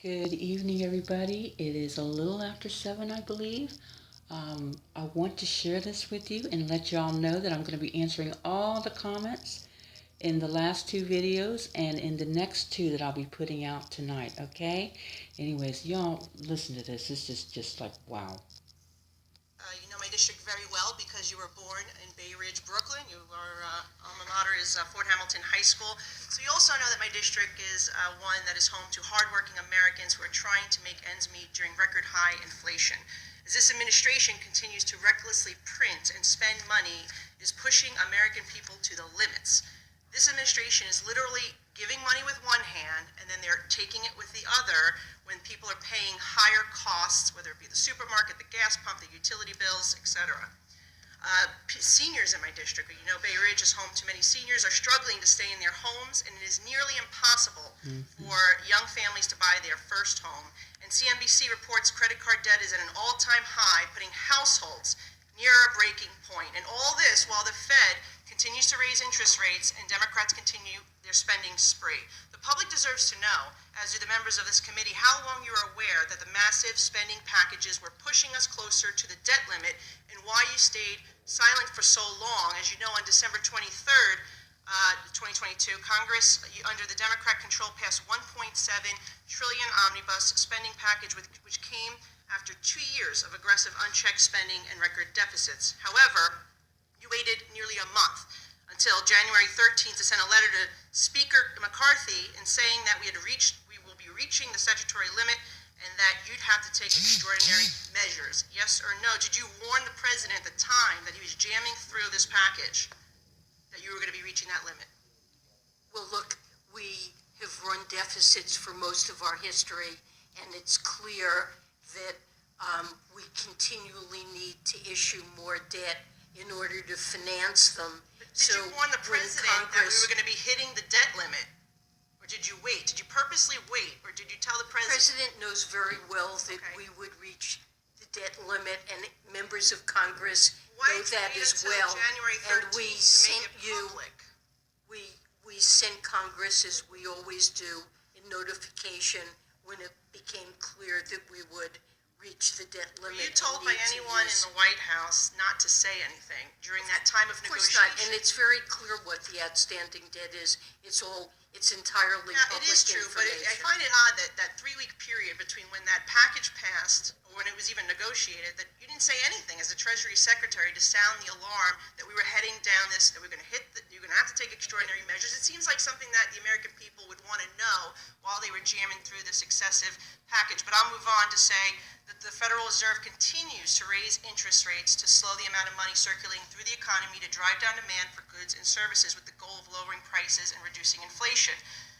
Good evening, everybody. It is a little after 7, I believe. I want to share this with you and let y'all know that I'm going to be answering all the comments in the last two videos and in the next two that I'll be putting out tonight, okay? Anyways, y'all listen to this. This is just like, wow. You know my district very well because you were born in Bay Ridge, Brooklyn. Your alma mater is Fort Hamilton High School. So you also know that my district is one that is home to hardworking Americans who are trying to make ends meet during record high inflation. As this administration continues to recklessly print and spend money, it is pushing American people to the limits. This administration is literally giving money with one hand and then they're taking it with the other when people are paying higher costs, whether it be the supermarket, the gas pump, the utility bills, etc. Seniors in my district, you know Bay Ridge is home to many seniors, are struggling to stay in their homes, and it is nearly impossible for young families to buy their first home. And CNBC reports credit card debt is at an all-time high, putting households near a breaking point. And all this while the Fed continues to raise interest rates and Democrats continue their spending spree. The public deserves to know, as do the members of this committee, how long you are aware that the massive spending packages were pushing us closer to the debt limit and why you stayed silent for so long. As you know, on December 23rd, 2022, Congress, under the Democrat control, passed $1.7 trillion omnibus spending package, which came after 2 years of aggressive unchecked spending and record deficits. However, you waited nearly a month until January 13th to send a letter to Speaker McCarthy in saying that we will be reaching the statutory limit and that you'd have to take extraordinary measures. Yes or no? Did you warn the president at the time that he was jamming through this package that you were going to be reaching that limit? Well, look, we have run deficits for most of our history, and it's clear that we continually need to issue more debt in order to finance them. But did you warn the president that we were going to be hitting the debt limit? Or did you wait? Did you purposely wait? Or did you tell the president? The president knows very well that we would reach the debt limit, and members of Congress know that as well. January 13th and we to sent make it you, public. we sent Congress, as we always do, a notification when it became clear that we would reach the debt limit. Were you told by anyone in the White House not to say anything during that time of negotiation? Of course not, and it's very clear what the outstanding debt is. It's entirely public information. It is true, but I find it odd that 3-week period between when that package passed or when it was even negotiated, that you didn't say anything as the Treasury Secretary to sound the alarm that we were heading down this, that we're going to you're going to have to take extraordinary measures. It seems like something that the American people would want to know while they were jamming through this excessive package. But I'll move on to say that the Federal Reserve continues to raise interest rates to slow the amount of money circulating through the economy to drive down demand for goods and services with the goal of lowering prices and reducing inflation.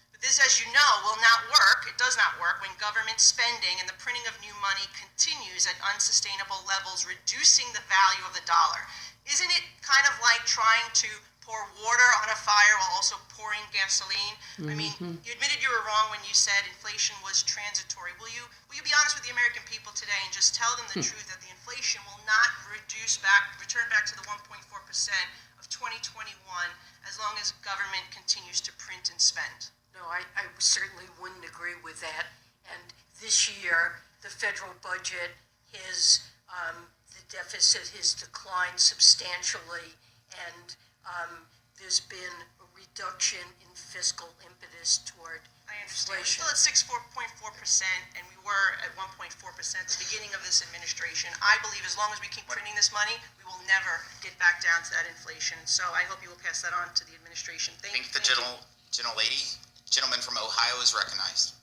But this, as you know, will not work. It does not work when government spending and the printing of new money continues at unsustainable levels, reducing the value of the dollar. Isn't it kind of like trying to pour water on a fire while also pouring gasoline? I mean, you admitted you were wrong when you said inflation was transitory. Will you be honest with the American people today and just tell them the truth that the inflation will not return back to the 1.4% of 2021 as long as government continues to print and spend? No, I certainly wouldn't agree with that. And this year, the federal budget the deficit has declined substantially, and there's been a reduction in fiscal impetus toward inflation. We're still at 6.4%, and we were at 1.4% at the beginning of this administration. I believe as long as we keep printing this money, we will never get back down to that inflation. So I hope you will pass that on to the administration. Thank you. The gentleman from Ohio is recognized.